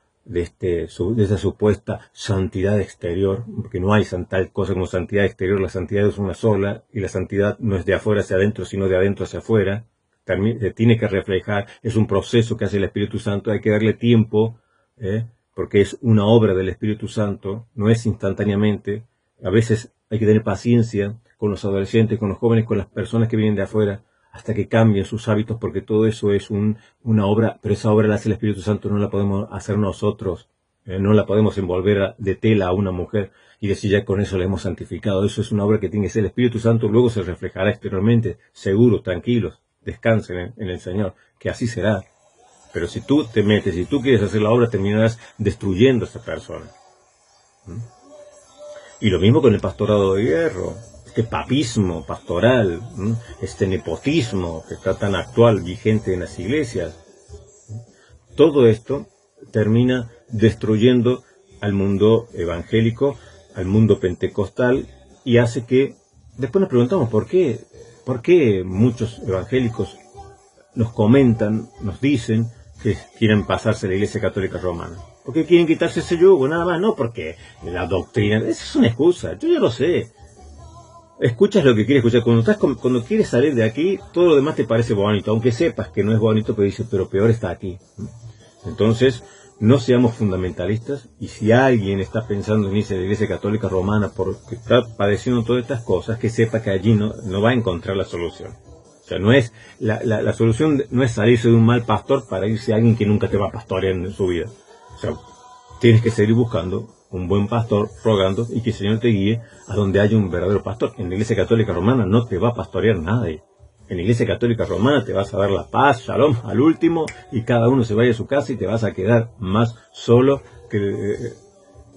S1: supuesta santidad exterior, porque no hay tal cosa como santidad exterior, la santidad es una sola, y la santidad no es de afuera hacia adentro, sino de adentro hacia afuera. Se tiene que reflejar, es un proceso que hace el Espíritu Santo, hay que darle tiempo, porque es una obra del Espíritu Santo, no es instantáneamente. A veces hay que tener paciencia con los adolescentes, con los jóvenes, con las personas que vienen de afuera, hasta que cambien sus hábitos, porque todo eso es una obra, pero esa obra la hace el Espíritu Santo, no la podemos hacer nosotros, no la podemos envolver de tela a una mujer y decir ya con eso la hemos santificado. Eso es una obra que tiene que ser el Espíritu Santo, luego se reflejará exteriormente. Seguros, tranquilos, descansen en el Señor, que así será. Pero si tú te metes, si tú quieres hacer la obra, terminarás destruyendo a esa persona. Y lo mismo con el pastorado de hierro, este papismo pastoral, este nepotismo que está tan actual, vigente en las iglesias. Todo esto termina destruyendo al mundo evangélico, al mundo pentecostal, y hace que después nos preguntamos por qué muchos evangélicos nos comentan, nos dicen que quieren pasarse a la Iglesia Católica Romana. Porque quieren quitarse ese yugo, nada más, no porque la doctrina, esa es una excusa, yo ya lo sé. Escuchas lo que quieres escuchar. Cuando quieres salir de aquí, todo lo demás te parece bonito, aunque sepas que no es bonito, pero dices, pero peor está aquí. Entonces, no seamos fundamentalistas, y si alguien está pensando en irse a la Iglesia Católica Romana porque está padeciendo todas estas cosas, que sepa que allí no va a encontrar la solución. O sea, no es la solución no es salirse de un mal pastor para irse a alguien que nunca te va a pastorear en su vida. O sea, tienes que seguir buscando un buen pastor, rogando, y que el Señor te guíe a donde haya un verdadero pastor. En la Iglesia Católica Romana no te va a pastorear nadie. En la Iglesia Católica Romana te vas a dar la paz, shalom, al último, y cada uno se vaya a su casa y te vas a quedar más solo que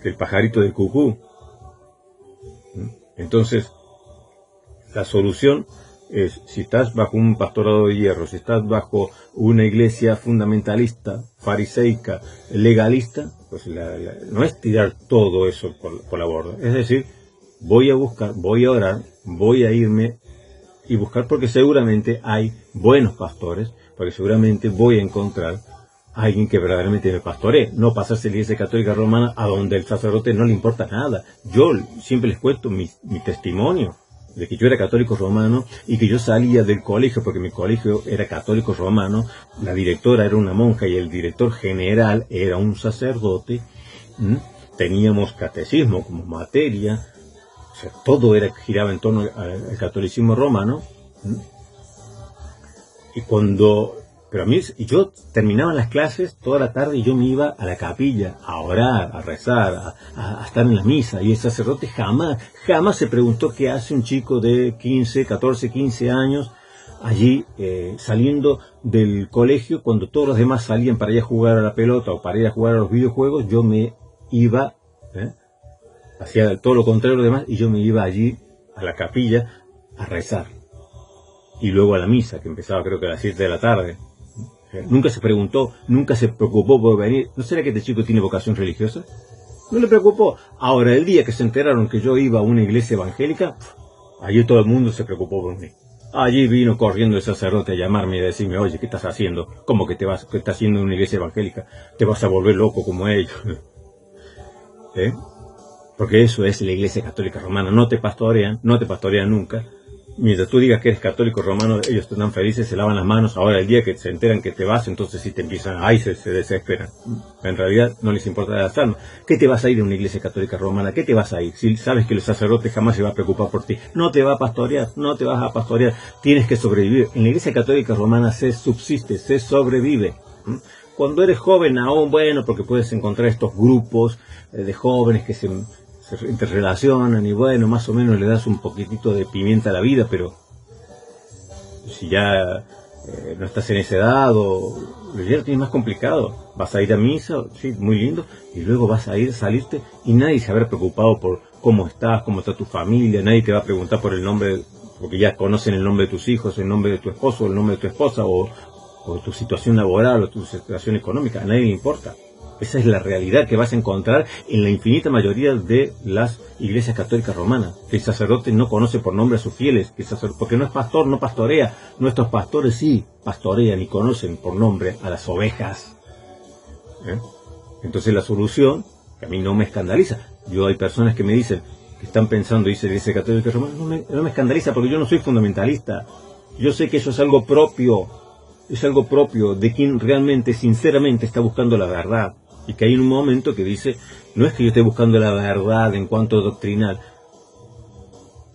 S1: el pajarito del cucú. Entonces, la solución es, si estás bajo un pastorado de hierro, si estás bajo una iglesia fundamentalista, fariseica, legalista, pues no es tirar todo eso por la borda. Es decir, voy a buscar, voy a orar, voy a irme y buscar, porque seguramente hay buenos pastores, porque seguramente voy a encontrar a alguien que verdaderamente me pastoree. No pasarse la Iglesia Católica Romana a donde el sacerdote no le importa nada. Yo siempre les cuento mi testimonio de que yo era católico romano y que yo salía del colegio, porque mi colegio era católico romano, la directora era una monja y el director general era un sacerdote. Teníamos catecismo como materia, o sea, todo giraba en torno al catolicismo romano. Y pero a mí, yo terminaba las clases toda la tarde y yo me iba a la capilla a orar, a rezar, a estar en la misa. Y el sacerdote jamás se preguntó qué hace un chico de 14, 15 años allí saliendo del colegio, cuando todos los demás salían para ir a jugar a la pelota o para ir a jugar a los videojuegos. Yo me iba, hacía todo lo contrario a los demás, y yo me iba allí a la capilla a rezar. Y luego a la misa, que empezaba creo que a las 7 de la tarde. Nunca se preguntó, nunca se preocupó por venir. ¿No será que este chico tiene vocación religiosa? No le preocupó. Ahora, el día que se enteraron que yo iba a una iglesia evangélica, allí todo el mundo se preocupó por mí. Allí vino corriendo el sacerdote a llamarme y a decirme: oye, ¿qué estás haciendo? ¿Cómo que qué estás haciendo en una iglesia evangélica? Te vas a volver loco como ellos. Porque eso es la Iglesia Católica Romana. No te pastorean nunca. Mientras tú digas que eres católico romano, ellos están felices, se lavan las manos. Ahora, el día que se enteran que te vas, entonces sí te empiezan, se desesperan. En realidad no les importa las almas. ¿Qué te vas a ir de una iglesia católica romana? ¿Qué te vas a ir? Si sabes que el sacerdote jamás se va a preocupar por ti. No te va a pastorear, no te vas a pastorear. Tienes que sobrevivir. En la Iglesia Católica Romana se subsiste, se sobrevive. Cuando eres joven aún, bueno, porque puedes encontrar estos grupos de jóvenes que se interrelacionan y bueno, más o menos le das un poquitito de pimienta a la vida, pero si ya no estás en esa edad o ya lo tienes más complicado, vas a ir a misa, sí, muy lindo, y luego vas a salirte y nadie se habrá preocupado por cómo está tu familia, nadie te va a preguntar por el nombre, porque ya conocen el nombre de tus hijos, el nombre de tu esposo, el nombre de tu esposa o tu situación laboral o tu situación económica, a nadie le importa. Esa es la realidad que vas a encontrar en la infinita mayoría de las iglesias católicas romanas. Que el sacerdote no conoce por nombre a sus fieles, porque no es pastor, no pastorea. Nuestros pastores sí pastorean y conocen por nombre a las ovejas. Entonces la solución, que a mí no me escandaliza. Hay personas que me dicen, que están pensando, dice la Iglesia Católica Romana, no me escandaliza porque yo no soy fundamentalista. Yo sé que eso es algo propio de quien realmente, sinceramente está buscando la verdad. Y que hay un momento que dice, no es que yo esté buscando la verdad en cuanto doctrinal,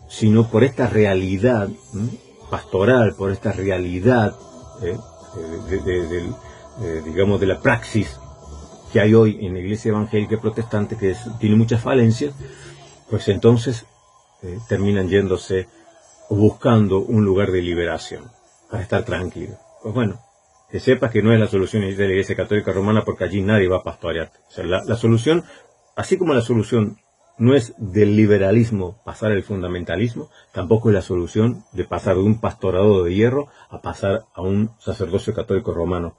S1: sino por esta realidad pastoral, por esta realidad, digamos, de la praxis que hay hoy en la iglesia evangélica protestante, que tiene muchas falencias, pues entonces terminan yéndose o buscando un lugar de liberación, para estar tranquilo. Pues bueno, que sepas que no es la solución de la Iglesia Católica Romana, porque allí nadie va a pastorear. O sea, la solución, así como la solución no es del liberalismo pasar al fundamentalismo, tampoco es la solución de pasar de un pastorado de hierro a pasar a un sacerdocio católico romano.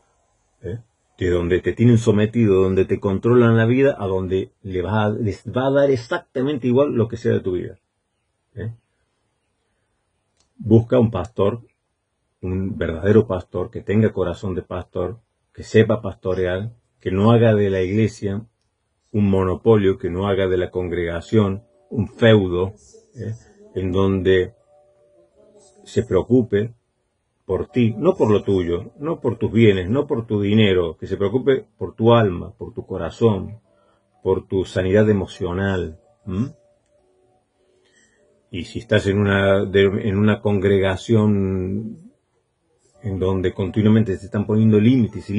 S1: De donde te tienen sometido, donde te controlan la vida, a donde les va a dar exactamente igual lo que sea de tu vida. Busca un pastor, un verdadero pastor, que tenga corazón de pastor, que sepa pastorear, que no haga de la iglesia un monopolio, que no haga de la congregación un feudo, en donde se preocupe por ti, no por lo tuyo, no por tus bienes, no por tu dinero, que se preocupe por tu alma, por tu corazón, por tu sanidad emocional. Y si estás en una congregación en donde continuamente se están poniendo límites,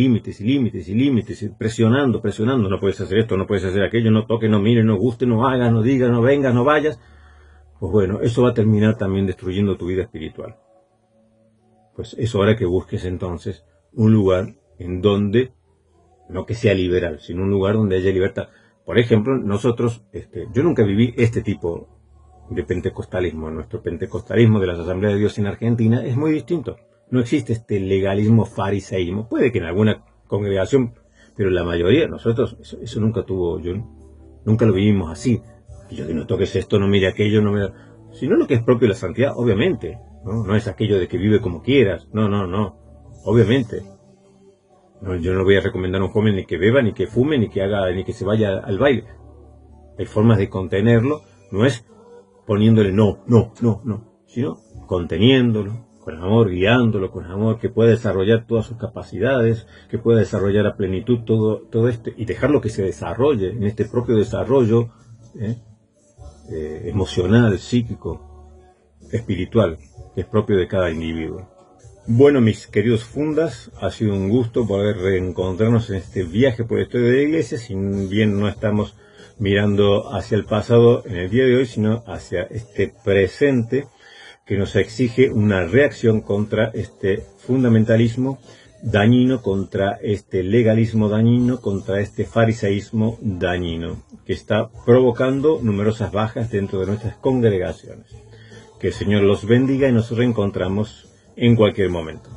S1: presionando, no puedes hacer esto, no puedes hacer aquello, no toques, no mires, no guste, no hagas, no digas, no vengas, no vayas, pues bueno, eso va a terminar también destruyendo tu vida espiritual. Pues es hora que busques entonces un lugar en donde, no que sea liberal, sino un lugar donde haya libertad. Por ejemplo, nosotros, yo nunca viví este tipo de pentecostalismo. Nuestro pentecostalismo de las Asambleas de Dios en Argentina es muy distinto. No existe este legalismo fariseísmo. Puede que en alguna congregación, pero la mayoría, nosotros, eso nunca tuvo, nunca lo vivimos así. Yo que no toques esto, no mire aquello, no mire... Sino lo que es propio de la santidad, obviamente. No es aquello de que vive como quieras. No. Obviamente. No, yo no voy a recomendar a un joven ni que beba, ni que fume, ni que se vaya al baile. Hay formas de contenerlo, no es poniéndole no, sino conteniéndolo, con amor, guiándolo con amor, que pueda desarrollar todas sus capacidades, que pueda desarrollar a plenitud todo esto, y dejarlo que se desarrolle en este propio desarrollo emocional, psíquico, espiritual, que es propio de cada individuo. Bueno, mis queridos fundas, ha sido un gusto poder reencontrarnos en este viaje por la historia de la Iglesia, si bien no estamos mirando hacia el pasado en el día de hoy, sino hacia este presente que nos exige una reacción contra este fundamentalismo dañino, contra este legalismo dañino, contra este fariseísmo dañino, que está provocando numerosas bajas dentro de nuestras congregaciones. Que el Señor los bendiga y nos reencontramos en cualquier momento.